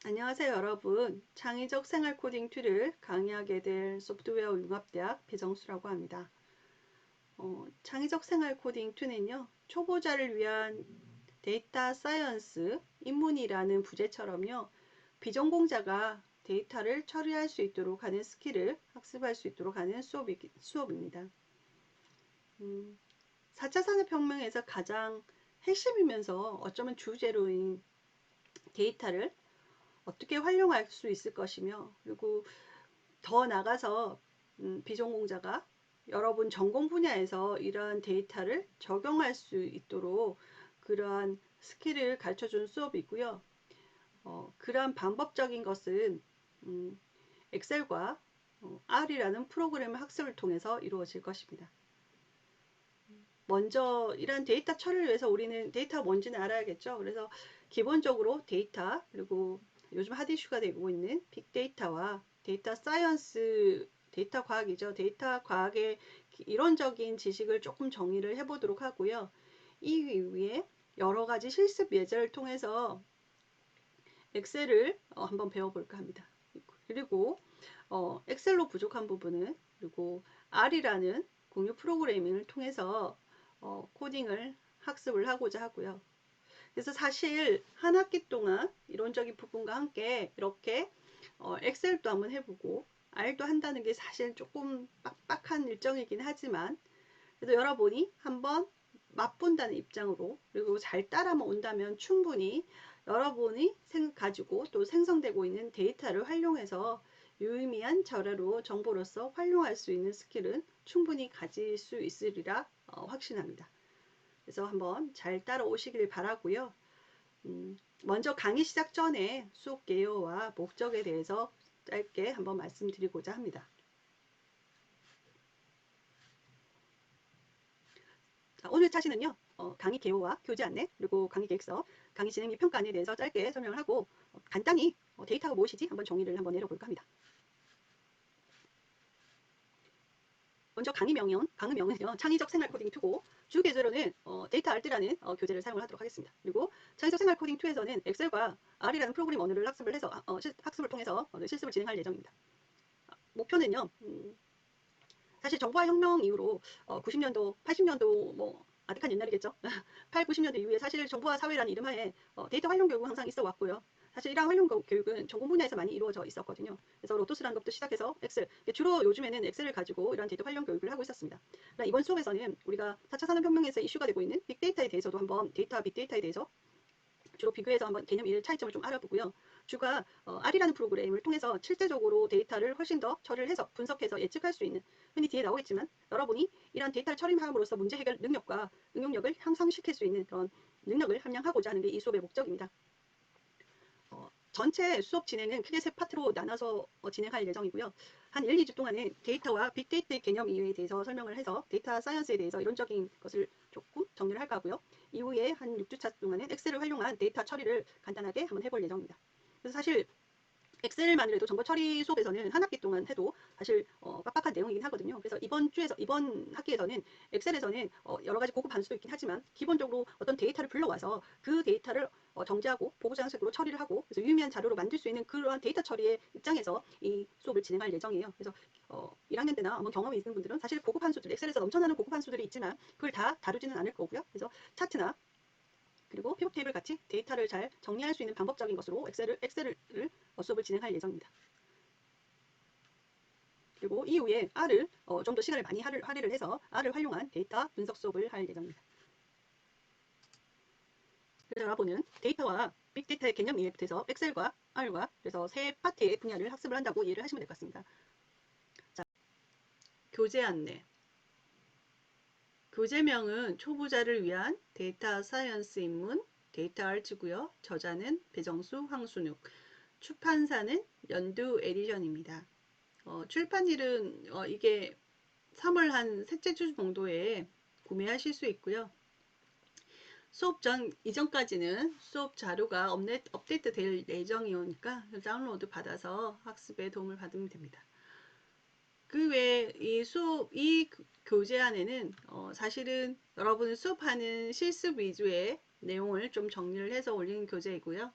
안녕하세요 여러분. 창의적 생활 코딩 툴을 강의하게 될 소프트웨어 융합대학 배정수라고 합니다. 창의적 생활 코딩 툴은요, 초보자를 위한 데이터 사이언스 입문이라는 부제처럼요, 비전공자가 데이터를 처리할 수 있도록 하는 스킬을 학습할 수 있도록 하는 수업입니다. 4차 산업혁명에서 가장 핵심이면서 어쩌면 주제로인 데이터를 어떻게 활용할 수 있을 것이며, 그리고 더 나가서 비전공자가 여러분 전공 분야에서 이러한 데이터를 적용할 수 있도록 그러한 스킬을 가르쳐 주는 수업이고요. 그러한 방법적인 것은 엑셀과 R이라는 프로그램 학습을 통해서 이루어질 것입니다. 먼저 이런 데이터 처리를 위해서 우리는 데이터가 뭔지는 알아야겠죠. 그래서 기본적으로 데이터, 그리고 요즘 핫 이슈가 되고 있는 빅데이터와 데이터 사이언스, 데이터 과학이죠. 데이터 과학의 이론적인 지식을 조금 정리를 해보도록 하고요. 이 위에 여러 가지 실습 예제를 통해서 엑셀을 한번 배워볼까 합니다. 그리고 엑셀로 부족한 부분은, 그리고 R이라는 공유 프로그래밍을 통해서 코딩을 학습을 하고자 하고요. 그래서 사실 한 학기 동안 이론적인 부분과 함께 이렇게 엑셀도 한번 해보고 R도 한다는 게 사실 조금 빡빡한 일정이긴 하지만, 그래도 여러분이 한번 맛본다는 입장으로, 그리고 잘 따라만 온다면 충분히 여러분이 가지고 또 생성되고 있는 데이터를 활용해서 유의미한 자료로 정보로서 활용할 수 있는 스킬은 충분히 가질 수 있으리라 확신합니다. 그래서 한번 잘 따라오시길 바라고요. 먼저 강의 시작 전에 수업 개요와 목적에 대해서 짧게 한번 말씀드리고자 합니다. 자, 오늘 차시는요, 강의 개요와 교재 안내, 그리고 강의 계획서, 강의 진행 및 평가 안내에 대해서 짧게 설명을 하고, 간단히 데이터가 무엇이지 한번 정의를 한번 내려볼까 합니다. 먼저 강의명은요, 창의적 생활 코딩 2고, 주 교재로는 데이터 알트라는 교재를 사용을 하도록 하겠습니다. 그리고 창의적 생활 코딩 2에서는 엑셀과 R이라는 프로그램 언어를 학습을 해서, 학습을 통해서 실습을 진행할 예정입니다. 목표는요, 사실 정보화 혁명 이후로 90년도, 80년도 뭐 아득한 옛날이겠죠. 8, 90년대 이후에 사실 정보화 사회라는 이름하에 데이터 활용 교육은 항상 있어 왔고요. 사실 이러한 활용 교육은 전공 분야에서 많이 이루어져 있었거든요. 그래서 로토스라는 것부터 시작해서 엑셀, 주로 요즘에는 엑셀을 가지고 이런 데이터 활용 교육을 하고 있었습니다. 이번 수업에서는 우리가 4차 산업혁명에서 이슈가 되고 있는 빅데이터에 대해서도 한번 데이터와 빅데이터에 대해서 주로 비교해서 한번 개념 의 차이점을 좀 알아보고요. 주가 R이라는 프로그램을 통해서 실제적으로 데이터를 훨씬 더 처리를 해서 분석해서 예측할 수 있는, 흔히 뒤에 나오겠지만 여러분이 이러한 데이터를 처리함으로써 문제 해결 능력과 응용력을 향상시킬 수 있는 그런 능력을 함양하고자 하는 게 이 수업의 목적입니다. 전체 수업 진행은 크게 세 파트로 나눠서 진행할 예정이고요. 한 1, 2주 동안은 데이터와 빅데이터의 개념 이유에 대해서 설명을 해서 데이터 사이언스에 대해서 이론적인 것을 조금 정리를 할까 하고요. 이후에 한 6주차 동안은 엑셀을 활용한 데이터 처리를 간단하게 한번 해볼 예정입니다. 그래서 사실 엑셀만이라도 정보 처리 수업에서는 한 학기 동안 해도 사실 빡빡한 내용이긴 하거든요. 그래서 이번 학기에서는 엑셀에서는 여러 가지 고급 함수도 있긴 하지만 기본적으로 어떤 데이터를 불러와서 그 데이터를 정제하고 보고자 형식으로 처리를 하고, 그래서 유의미한 자료로 만들 수 있는 그러한 데이터 처리의 입장에서 이 수업을 진행할 예정이에요. 그래서 1학년 때나 한번 경험이 있는 분들은 사실 고급 함수들, 엑셀에서 넘쳐나는 고급 함수들이 있지만 그걸 다 다루지는 않을 거고요. 그래서 차트나 그리고 피벗 테이블 같이 데이터를 잘 정리할 수 있는 방법적인 것으로 엑셀을 수업을 진행할 예정입니다. 그리고 이후에 R을 좀 더 시간을 많이 할애를 해서 R을 활용한 데이터 분석 수업을 할 예정입니다. 그래서 여러분은 데이터와 빅데이터의 개념 이해부터 해서 엑셀과 R과 그래서 세 파트의 분야를 학습을 한다고 이해를 하시면 될 것 같습니다. 자, 교재 안내. 교재명은 초보자를 위한 데이터 사이언스 입문 데이터 알츠고요. 저자는 배정수, 황순욱. 출판사는 연두 에디션입니다. 출판일은 이게 3월 한 셋째 주 정도에 구매하실 수 있고요. 수업 이전까지는 수업 자료가 업데이트 될 예정이오니까 다운로드 받아서 학습에 도움을 받으면 됩니다. 그 외에 이 교재 안에는 사실은 여러분이 수업하는 실습 위주의 내용을 좀 정리를 해서 올리는 교재이고요.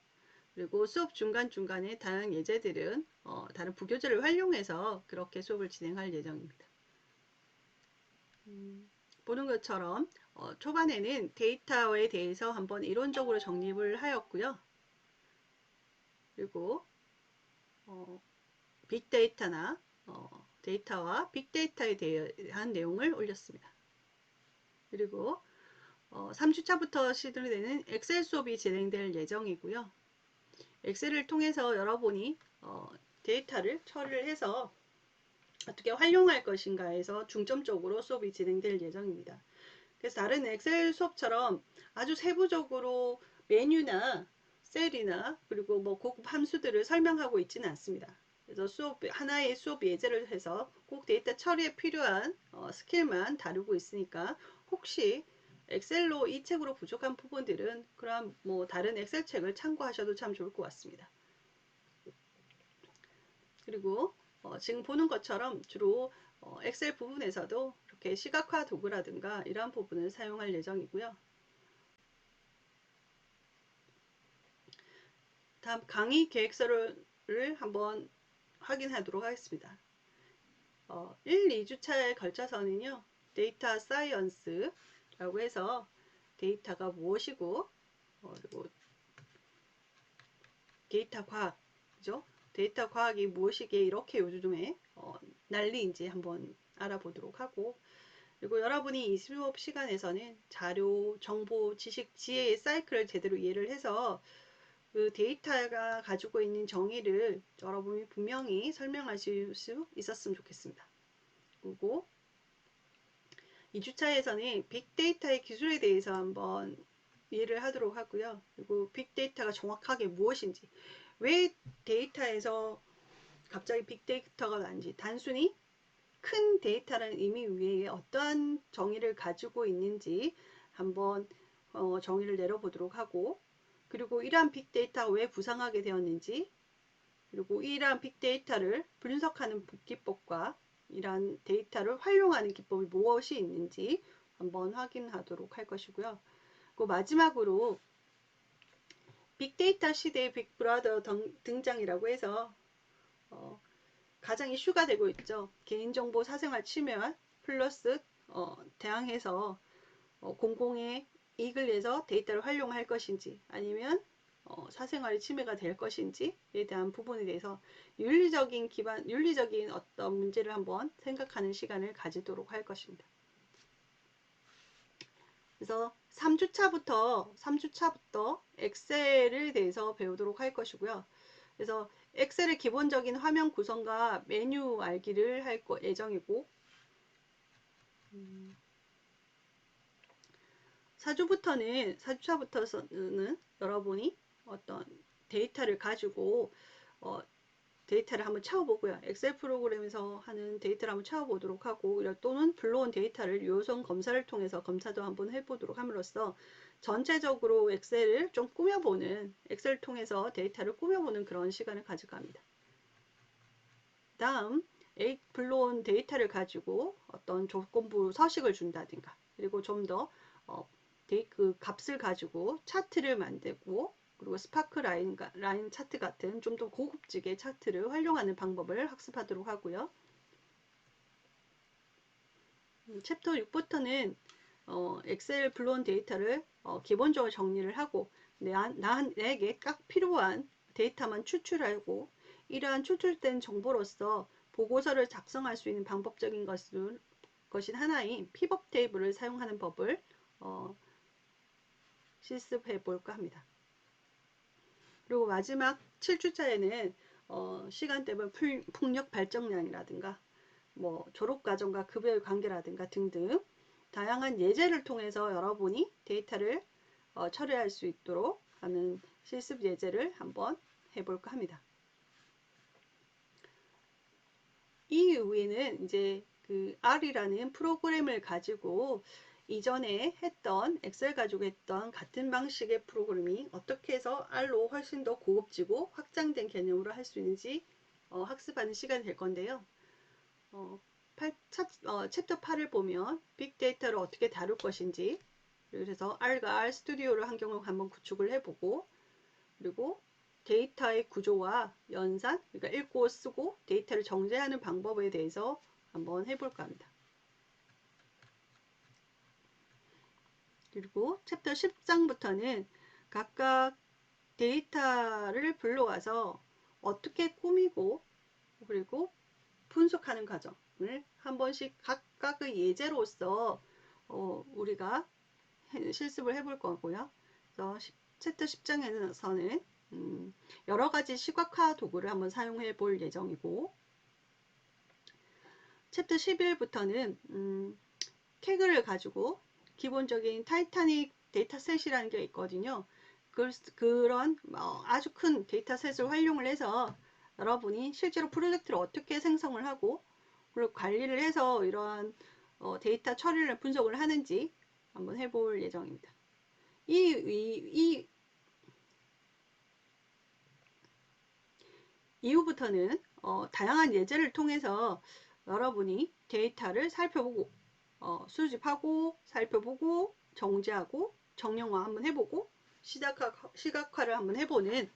그리고 수업 중간중간에 다양한 예제들은 다른 부교재를 활용해서 그렇게 수업을 진행할 예정입니다. 보는 것처럼 초반에는 데이터에 대해서 한번 이론적으로 정립을 하였고요. 그리고 빅데이터나 데이터와 빅데이터에 대한 내용을 올렸습니다. 그리고 3주차부터 시도되는 엑셀 수업이 진행될 예정이고요. 엑셀을 통해서 여러분이 데이터를 처리를 해서 어떻게 활용할 것인가에서 중점적으로 수업이 진행될 예정입니다. 그래서 다른 엑셀 수업처럼 아주 세부적으로 메뉴나 셀이나 그리고 뭐 고급 함수들을 설명하고 있지는 않습니다. 그래서 하나의 수업 예제를 해서 꼭 데이터 처리에 필요한 스킬만 다루고 있으니까 혹시 엑셀로 이 책으로 부족한 부분들은 그럼 뭐 다른 엑셀 책을 참고하셔도 참 좋을 것 같습니다. 그리고 지금 보는 것처럼 주로 엑셀 부분에서도 이렇게 시각화 도구라든가 이러한 부분을 사용할 예정이고요. 다음 강의 계획서를 한번 확인하도록 하겠습니다. 1, 2주차에 걸쳐서는요. 데이터 사이언스라고 해서 데이터가 무엇이고 그리고 데이터 과학, 그죠? 데이터 과학이 무엇이기에 이렇게 요즘에 난리인지 한번 알아보도록 하고 그리고 여러분이 이 수업 시간에서는 자료, 정보, 지식, 지혜의 사이클을 제대로 이해를 해서 그 데이터가 가지고 있는 정의를 여러분이 분명히 설명하실 수 있었으면 좋겠습니다. 그리고 2주차에서는 빅데이터의 기술에 대해서 한번 이해를 하도록 하고요. 그리고 빅데이터가 정확하게 무엇인지, 왜 데이터에서 갑자기 빅데이터가 나는지, 단순히 큰 데이터라는 의미 위에 어떠한 정의를 가지고 있는지 한번 정의를 내려보도록 하고 그리고 이러한 빅데이터가 왜 부상하게 되었는지 그리고 이러한 빅데이터를 분석하는 기법과 이러한 데이터를 활용하는 기법이 무엇이 있는지 한번 확인하도록 할 것이고요. 그 마지막으로 빅데이터 시대의 빅브라더 등장이라고 해서 가장 이슈가 되고 있죠. 개인정보 사생활 침해와 플러스 대항해서 공공의 이익을 위해서 데이터를 활용할 것인지 아니면 사생활이 침해가 될 것인지에 대한 부분에 대해서 윤리적인 어떤 문제를 한번 생각하는 시간을 가지도록 할 것입니다. 그래서 3주차부터 엑셀에 대해서 배우도록 할 것이고요. 그래서 엑셀의 기본적인 화면 구성과 메뉴 알기를 할 예정이고 4주차부터는 여러분이 어떤 데이터를 가지고 데이터를 한번 채워보고요. 엑셀 프로그램에서 하는 데이터를 한번 채워보도록 하고 또는 불러온 데이터를 요소 검사를 통해서 검사도 한번 해보도록 함으로써 전체적으로 엑셀을 좀 꾸며보는 엑셀을 통해서 데이터를 꾸며보는 그런 시간을 가져갑니다. 다음 불러온 데이터를 가지고 어떤 조건부 서식을 준다든가 그리고 좀 더 그 값을 가지고 차트를 만들고 그리고 스파크 라인 차트 같은 좀 더 고급지게 차트를 활용하는 방법을 학습하도록 하고요. 챕터 6부터는 엑셀 불러온 데이터를 기본적으로 정리를 하고 나에게 딱 필요한 데이터만 추출하고 이러한 추출된 정보로서 보고서를 작성할 수 있는 방법적인 것인 하나인 피벗 테이블을 사용하는 법을 실습해 볼까 합니다. 그리고 마지막 7주차에는 시간대별 풍력 발전량이라든가 뭐 졸업과정과 급여의 관계라든가 등등 다양한 예제를 통해서 여러분이 데이터를 처리할 수 있도록 하는 실습 예제를 한번 해볼까 합니다. 이 이후에는 이제 그 R이라는 프로그램을 가지고 이전에 했던 엑셀 가지고 했던 같은 방식의 프로그램이 어떻게 해서 R로 훨씬 더 고급지고 확장된 개념으로 할 수 있는지 학습하는 시간이 될 건데요. 챕터 8을 보면 빅데이터를 어떻게 다룰 것인지 그래서 R과 R 스튜디오를 환경을 한번 구축을 해보고 그리고 데이터의 구조와 연산, 그러니까 읽고 쓰고 데이터를 정제하는 방법에 대해서 한번 해볼까 합니다. 그리고 챕터 10장부터는 각각 데이터를 불러와서 어떻게 꾸미고 그리고 분석하는 과정을 한 번씩 각각의 예제로서 우리가 실습을 해볼 거고요. 그래서 챕터 10장에서는 여러 가지 시각화 도구를 한번 사용해 볼 예정이고, 챕터 11부터는 캐그를 가지고 기본적인 타이타닉 데이터셋이라는 게 있거든요. 그런 아주 큰 데이터셋을 활용을 해서 여러분이 실제로 프로젝트를 어떻게 생성을 하고 그리고 관리를 해서 이러한 데이터 처리를 분석을 하는지 한번 해볼 예정입니다. 이후부터는 다양한 예제를 통해서 여러분이 데이터를 살펴보고 수집하고 살펴보고 정제하고 정형화 한번 해보고 시각화를 한번 해보는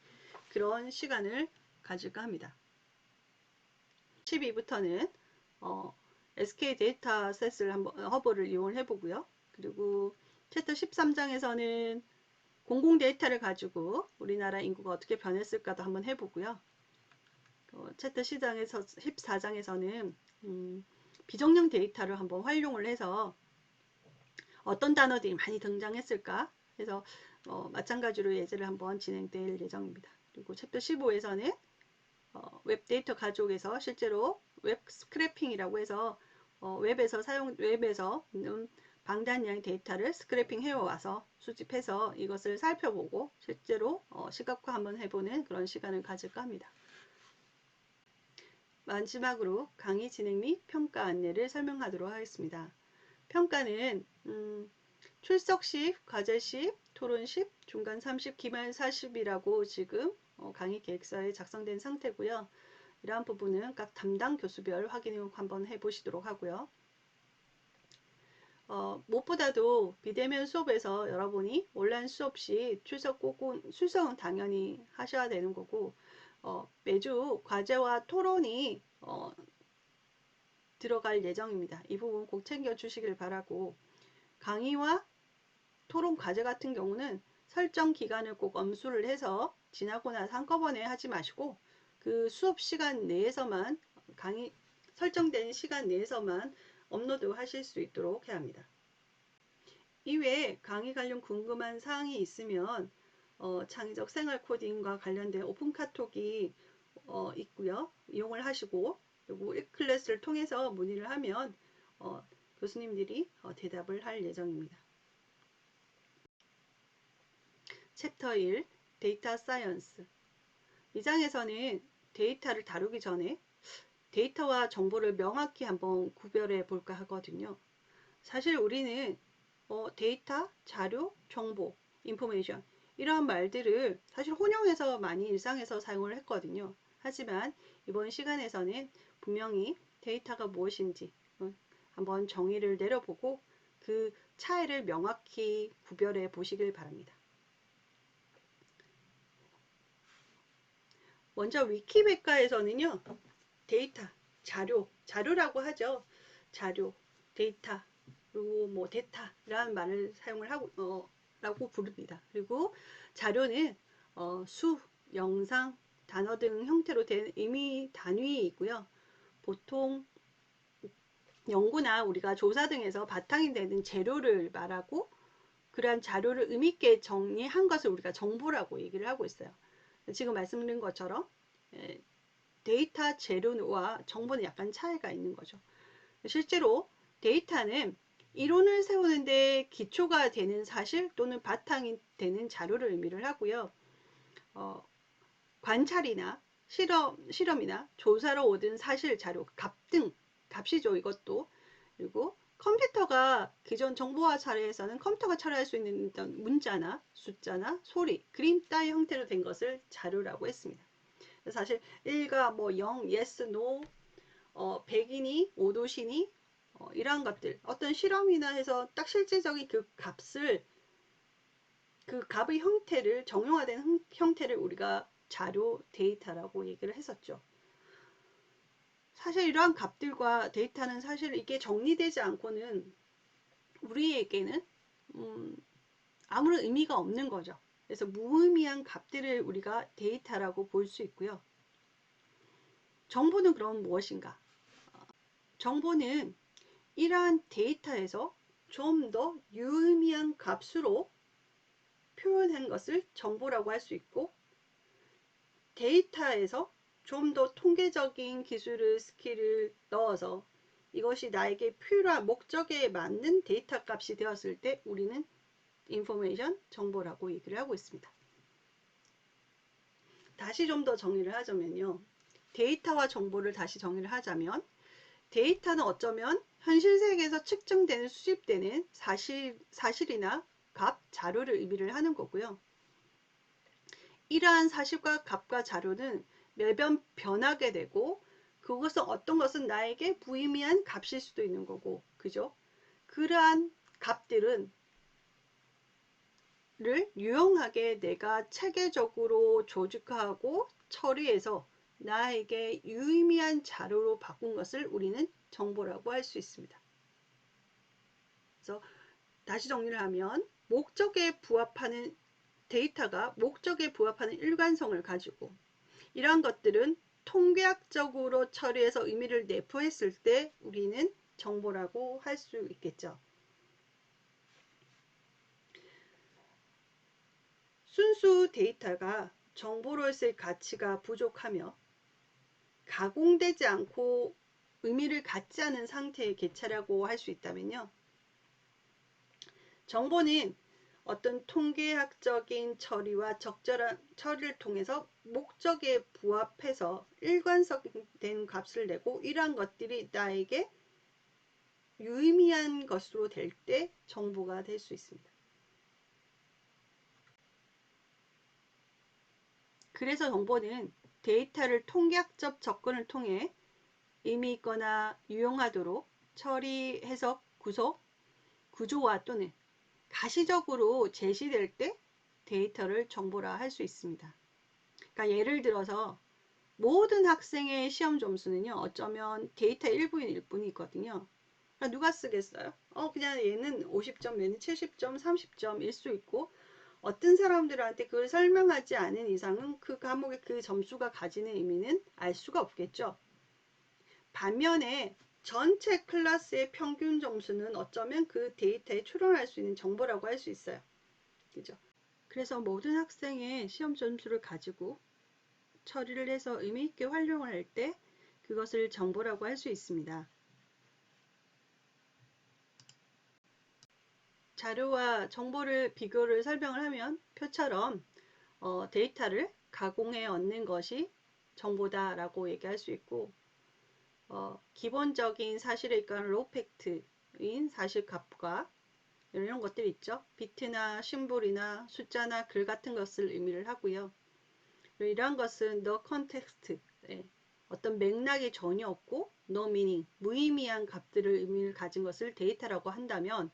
그런 시간을 가질까 합니다. 12부터는 SK 데이터셋을 한번 허브를 이용해 보고요. 그리고 챕터 13장에서는 공공 데이터를 가지고 우리나라 인구가 어떻게 변했을까도 한번 해보고요. 챕터 14장에서는 비정량 데이터를 한번 활용을 해서 어떤 단어들이 많이 등장했을까 해서 마찬가지로 예제를 한번 진행될 예정입니다. 그리고 챕터 15에서는 웹 데이터 가족에서 실제로 웹 스크래핑이라고 해서 웹에서 있는 방대한 데이터를 스크래핑 해와서 수집해서 이것을 살펴보고 실제로 시각화 한번 해보는 그런 시간을 가질까 합니다. 마지막으로 강의 진행 및 평가 안내를 설명하도록 하겠습니다. 평가는 출석 10, 과제 10, 토론 10, 중간 30, 기말 40이라고 지금 강의 계획서에 작성된 상태고요. 이러한 부분은 각 담당 교수별 확인을 한번 해보시도록 하고요. 무엇보다도 비대면 수업에서 여러분이 온라인 수업 시 출석은 당연히 하셔야 되는 거고 매주 과제와 토론이 들어갈 예정입니다. 이 부분 꼭 챙겨 주시길 바라고, 강의와 토론 과제 같은 경우는 설정 기간을 꼭 엄수를 해서 지나고 나서 한꺼번에 하지 마시고 그 수업 시간 내에서만 설정된 시간 내에서만 업로드 하실 수 있도록 해야 합니다. 이외에 강의 관련 궁금한 사항이 있으면 창의적 생활 코딩과 관련된 오픈 카톡이 있고요. 이용을 하시고 그리고 클래스를 통해서 문의를 하면 교수님들이 대답을 할 예정입니다. 챕터 1 데이터 사이언스. 이 장에서는 데이터를 다루기 전에 데이터와 정보를 명확히 한번 구별해 볼까 하거든요. 사실 우리는 데이터, 자료, 정보, 인포메이션 이러한 말들을 사실 혼용해서 많이 일상에서 사용을 했거든요. 하지만 이번 시간에서는 분명히 데이터가 무엇인지 한번 정의를 내려보고 그 차이를 명확히 구별해 보시길 바랍니다. 먼저 위키백과에서는요, 데이터, 자료라고 하죠. 자료, 데이터, 그리고 뭐 데이터라는 말을 사용을 라고 부릅니다. 그리고 자료는 수, 영상, 단어 등 형태로 된 의미 단위이고요. 보통 연구나 우리가 조사 등에서 바탕이 되는 재료를 말하고 그러한 자료를 의미있게 정리한 것을 우리가 정보라고 얘기를 하고 있어요. 지금 말씀드린 것처럼 데이터 재료와 정보는 약간 차이가 있는 거죠. 실제로 데이터는 이론을 세우는데 기초가 되는 사실 또는 바탕이 되는 자료를 의미를 하고요. 관찰이나 실험이나 조사로 얻은 사실 자료, 값이죠. 이것도. 그리고 컴퓨터가 기존 정보화 사례에서는 컴퓨터가 처리할 수 있는 문자나 숫자나 소리, 그림 따위 형태로 된 것을 자료라고 했습니다. 사실 1과 뭐 0, yes, no, 100이니 5도시니 이러한 것들 어떤 실험이나 해서 딱 실질적인 그 값의 형태를 정형화된 형태를 우리가 자료, 데이터라고 얘기를 했었죠. 사실 이러한 값들과 데이터는 사실 이게 정리되지 않고는 우리에게는 아무런 의미가 없는 거죠. 그래서 무의미한 값들을 우리가 데이터라고 볼 수 있고요. 정보는 그럼 무엇인가? 정보는 이러한 데이터에서 좀 더 유의미한 값으로 표현한 것을 정보라고 할 수 있고, 데이터에서 좀 더 통계적인 기술을, 스킬을 넣어서 이것이 나에게 필요한 목적에 맞는 데이터 값이 되었을 때 우리는 인포메이션, 정보라고 얘기를 하고 있습니다. 다시 좀 더 정리를 하자면요. 데이터와 정보를 다시 정리를 하자면, 데이터는 어쩌면 현실 세계에서 측정되는, 수집되는 사실이나 값, 자료를 의미를 하는 거고요. 이러한 사실과 값과 자료는 매번 변하게 되고, 그것은 어떤 것은 나에게 무의미한 값일 수도 있는 거고, 그죠? 그러한 값들은 유용하게 내가 체계적으로 조직하고 처리해서 나에게 유의미한 자료로 바꾼 것을 우리는 정보라고 할 수 있습니다. 그래서 다시 정리를 하면, 목적에 부합하는 데이터가 목적에 부합하는 일관성을 가지고, 이러한 것들은 통계학적으로 처리해서 의미를 내포했을 때 우리는 정보라고 할 수 있겠죠. 순수 데이터가 정보로서의 가치가 부족하며 가공되지 않고 의미를 갖지 않은 상태의 개체라고 할 수 있다면요. 정보는 어떤 통계학적인 처리와 적절한 처리를 통해서 목적에 부합해서 일관성된 값을 내고, 이러한 것들이 나에게 유의미한 것으로 될 때 정보가 될 수 있습니다. 그래서 정보는 데이터를 통계학적 접근을 통해 의미 있거나 유용하도록 처리, 해석, 구조, 구조화 또는 가시적으로 제시될 때 데이터를 정보라 할 수 있습니다. 그러니까 예를 들어서 모든 학생의 시험 점수는요, 어쩌면 데이터 일부일 뿐이 있거든요. 그러니까 누가 쓰겠어요? 그냥 얘는 50점, 얘는 70점, 30점일 수 있고, 어떤 사람들한테 그걸 설명하지 않은 이상은 그 과목의 그 점수가 가지는 의미는 알 수가 없겠죠. 반면에 전체 클래스의 평균 점수는 어쩌면 그 데이터에 추론할 수 있는 정보라고 할 수 있어요. 그죠? 그래서 모든 학생의 시험 점수를 가지고 처리를 해서 의미 있게 활용을 할 때 그것을 정보라고 할 수 있습니다. 자료와 정보를 비교를 설명을 하면 표처럼 데이터를 가공해 얻는 것이 정보다라고 얘기할 수 있고, 기본적인 사실에 의한 로우팩트인 사실값과 이런 것들이 있죠. 비트나 심볼이나 숫자나 글 같은 것을 의미를 하고요. 이러한 것은 no context, 어떤 맥락이 전혀 없고 no meaning, 무의미한 값들을 의미를 가진 것을 데이터라고 한다면,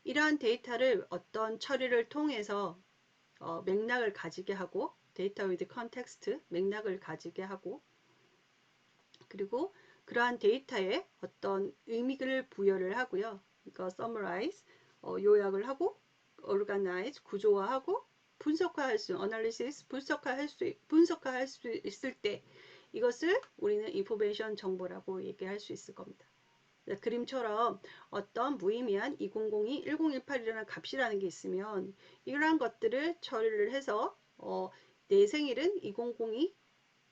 이러한 데이터를 어떤 처리를 통해서 맥락을 가지게 하고, 데이터 with context, 맥락을 가지게 하고, 그리고 그러한 데이터에 어떤 의미를 부여를 하고요. 그러니까 summarize, 요약을 하고, organize, 구조화하고, 분석화할 수, analysis, 분석화할 수 있을 때 이것을 우리는 information 정보라고 얘기할 수 있을 겁니다. 그림처럼 어떤 무의미한 2002, 1018이라는 값이라는 게 있으면 이러한 것들을 처리를 해서 내 생일은 2002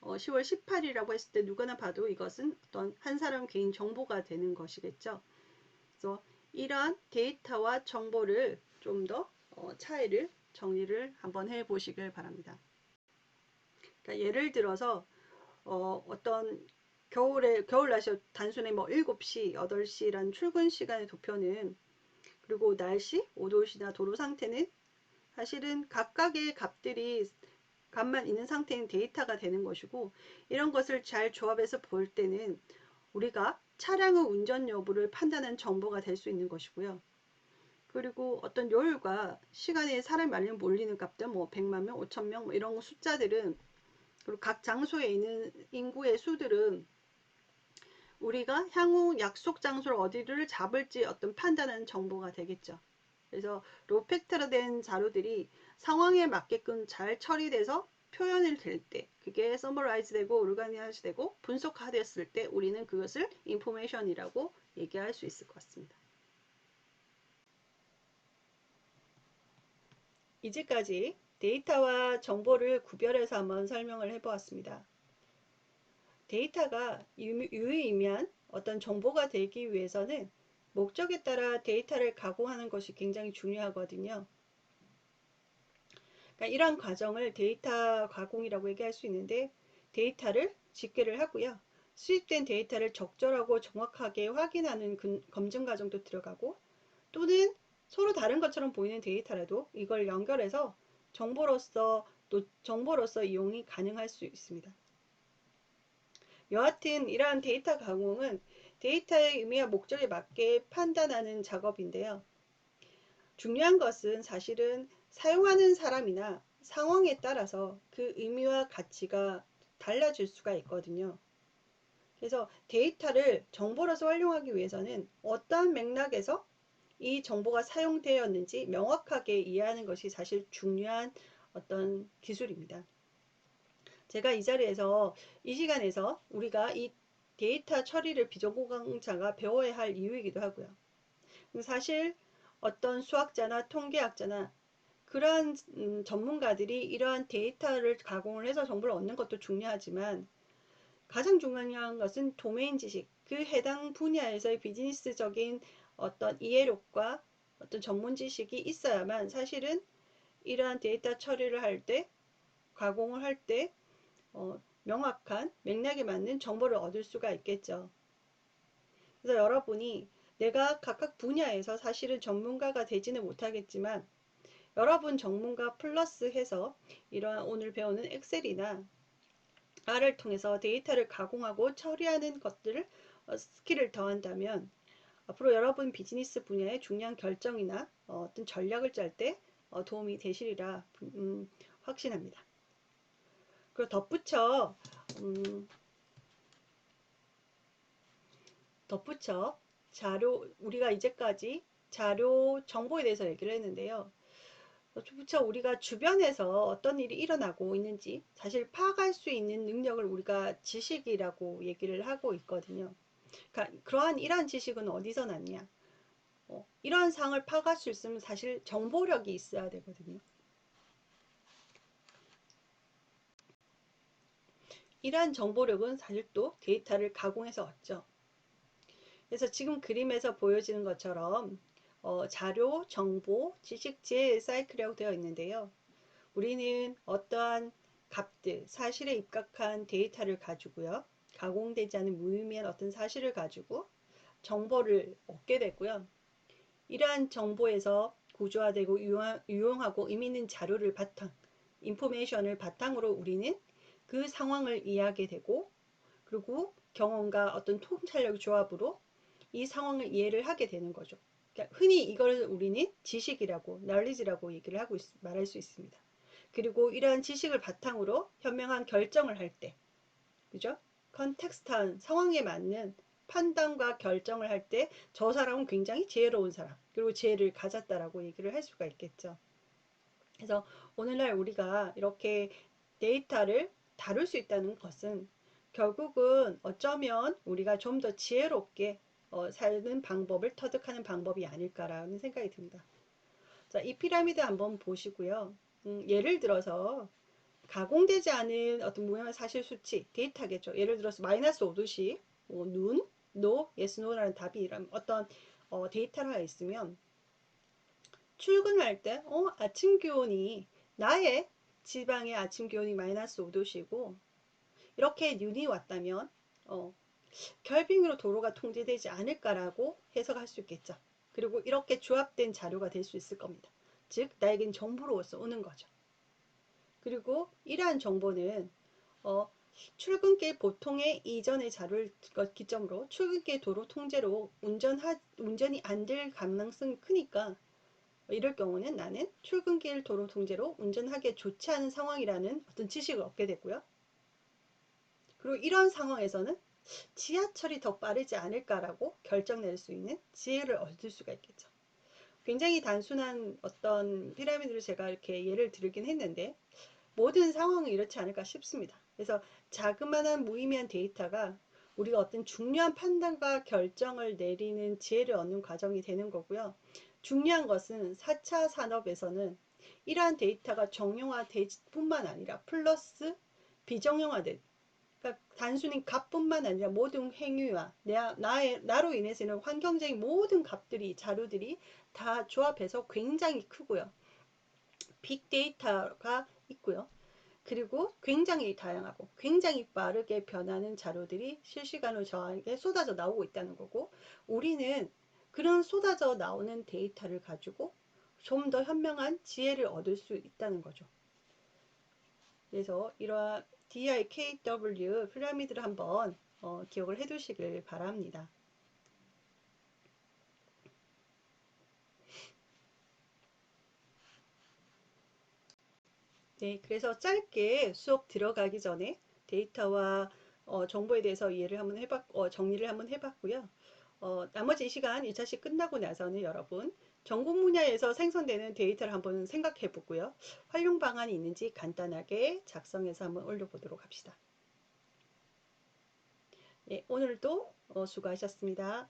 10월 18일이라고 했을 때 누구나 봐도 이것은 어떤 한 사람 개인 정보가 되는 것이겠죠. 그래서 이러한 데이터와 정보를 좀 더 차이를 정리를 한번 해 보시길 바랍니다. 그러니까 예를 들어서 어떤 겨울 날씨 단순히 뭐 7시, 8시란 출근 시간의 도표는, 그리고 날씨, 오도시나 도로 상태는 사실은 각각의 값만 있는 상태인 데이터가 되는 것이고, 이런 것을 잘 조합해서 볼 때는 우리가 차량의 운전 여부를 판단하는 정보가 될 수 있는 것이고요. 그리고 어떤 요일과 시간에 사람이 많이 몰리는 값들, 뭐 100만 명, 5천 명, 뭐 이런 숫자들은 그리고 각 장소에 있는 인구의 수들은 우리가 향후 약속 장소를 어디를 잡을지 어떤 판단하는 정보가 되겠죠. 그래서 로팩터로 된 자료들이 상황에 맞게끔 잘 처리돼서 표현이 될 때, 그게 서머라이즈 되고 오르가니아이즈 되고 분석화됐을 때 우리는 그것을 인포메이션이라고 얘기할 수 있을 것 같습니다. 이제까지 데이터와 정보를 구별해서 한번 설명을 해보았습니다. 데이터가 유의미한 어떤 정보가 되기 위해서는 목적에 따라 데이터를 가공하는 것이 굉장히 중요하거든요. 그러니까 이러한 과정을 데이터 가공이라고 얘기할 수 있는데, 데이터를 집계를 하고요. 수집된 데이터를 적절하고 정확하게 확인하는 검증 과정도 들어가고, 또는 서로 다른 것처럼 보이는 데이터라도 이걸 연결해서 정보로서 이용이 가능할 수 있습니다. 여하튼 이러한 데이터 가공은 데이터의 의미와 목적에 맞게 판단하는 작업인데요. 중요한 것은 사실은 사용하는 사람이나 상황에 따라서 그 의미와 가치가 달라질 수가 있거든요. 그래서 데이터를 정보로서 활용하기 위해서는 어떠한 맥락에서 이 정보가 사용되었는지 명확하게 이해하는 것이 사실 중요한 어떤 기술입니다. 제가 이 자리에서 이 시간에서 우리가 이 데이터 처리를 비전공자가 배워야 할 이유이기도 하고요. 사실 어떤 수학자나 통계학자나 그러한 전문가들이 이러한 데이터를 가공을 해서 정보를 얻는 것도 중요하지만, 가장 중요한 것은 도메인 지식, 그 해당 분야에서의 비즈니스적인 어떤 이해력과 어떤 전문 지식이 있어야만 사실은 이러한 데이터 처리를 할 때, 가공을 할 때 명확한 맥락에 맞는 정보를 얻을 수가 있겠죠. 그래서 여러분이 내가 각각 분야에서 사실은 전문가가 되지는 못하겠지만, 여러분 전문가 플러스 해서 이러한 오늘 배우는 엑셀이나 R을 통해서 데이터를 가공하고 처리하는 것들을 스킬을 더한다면 앞으로 여러분 비즈니스 분야의 중요한 결정이나 어떤 전략을 짤 때 도움이 되시리라 확신합니다. 그리고 덧붙여 우리가 이제까지 자료 정보에 대해서 얘기를 했는데요. 우리가 주변에서 어떤 일이 일어나고 있는지 사실 파악할 수 있는 능력을 우리가 지식이라고 얘기를 하고 있거든요. 그러니까 그러한 이러한 지식은 어디서 났냐? 이러한 상황을 파악할 수 있으면 사실 정보력이 있어야 되거든요. 이러한 정보력은 사실 또 데이터를 가공해서 얻죠. 그래서 지금 그림에서 보여지는 것처럼 자료, 정보, 지식지의 사이클이라고 되어 있는데요. 우리는 어떠한 값들, 사실에 입각한 데이터를 가지고요. 가공되지 않은 무의미한 어떤 사실을 가지고 정보를 얻게 되고요. 이러한 정보에서 구조화되고 유용하고 의미 있는 자료를 인포메이션을 바탕으로 우리는 그 상황을 이해하게 되고, 그리고 경험과 어떤 통찰력 조합으로 이 상황을 이해를 하게 되는 거죠. 그러니까 흔히 이걸 우리는 지식이라고, knowledge라고 얘기를 하고 말할 수 있습니다. 그리고 이러한 지식을 바탕으로 현명한 결정을 할 때, 그죠? 컨텍스트한 상황에 맞는 판단과 결정을 할 때 저 사람은 굉장히 지혜로운 사람, 그리고 지혜를 가졌다라고 얘기를 할 수가 있겠죠. 그래서 오늘날 우리가 이렇게 데이터를 다룰 수 있다는 것은 결국은 어쩌면 우리가 좀 더 지혜롭게 사는 방법을 터득하는 방법이 아닐까라는 생각이 듭니다. 자, 이 피라미드 한번 보시고요. 예를 들어서 가공되지 않은 어떤 무형의 사실 수치, 데이터겠죠. 예를 들어서 마이너스 5도씨, 눈, no, yes, no라는 답이 이런 어떤 데이터가 있으면 출근할 때 아침 기온이 나의 지방의 아침 기온이 마이너스 5도씨고 이렇게 눈이 왔다면 결빙으로 도로가 통제되지 않을까라고 해석할 수 있겠죠. 그리고 이렇게 조합된 자료가 될 수 있을 겁니다. 즉 나에겐 정보로서 오는 거죠. 그리고 이러한 정보는 출근길 보통의 이전의 자료를 기점으로 출근길 도로 통제로 운전이 안 될 가능성이 크니까, 이럴 경우는 나는 출근길 도로 통제로 운전하기 좋지 않은 상황이라는 어떤 지식을 얻게 되고요. 그리고 이런 상황에서는 지하철이 더 빠르지 않을까라고 결정 낼 수 있는 지혜를 얻을 수가 있겠죠. 굉장히 단순한 어떤 피라미드를 제가 이렇게 예를 들긴 했는데 모든 상황은 이렇지 않을까 싶습니다. 그래서 자그마한 무의미한 데이터가 우리가 어떤 중요한 판단과 결정을 내리는 지혜를 얻는 과정이 되는 거고요. 중요한 것은 4차 산업에서는 이러한 데이터가 정형화될 뿐만 아니라 플러스 비정형화된, 그러니까 단순히 값뿐만 아니라 모든 행위와 나로 인해서 는 환경적인 모든 값들이 자료들이 다 조합해서 굉장히 크고요. 빅데이터가 있고요. 그리고 굉장히 다양하고 굉장히 빠르게 변하는 자료들이 실시간으로 저에게 쏟아져 나오고 있다는 거고, 우리는 그런 쏟아져 나오는 데이터를 가지고 좀 더 현명한 지혜를 얻을 수 있다는 거죠. 그래서 이러한 DIKW 피라미드를 한번 기억을 해 두시길 바랍니다. 네, 그래서 짧게 수업 들어가기 전에 데이터와 정보에 대해서 이해를 한번 정리를 한번 해봤고요. 나머지 이 시간 2차씩 끝나고 나서는 여러분 전공 분야에서 생성되는 데이터를 한번 생각해 보고요. 활용 방안이 있는지 간단하게 작성해서 한번 올려보도록 합시다. 네, 오늘도 수고하셨습니다.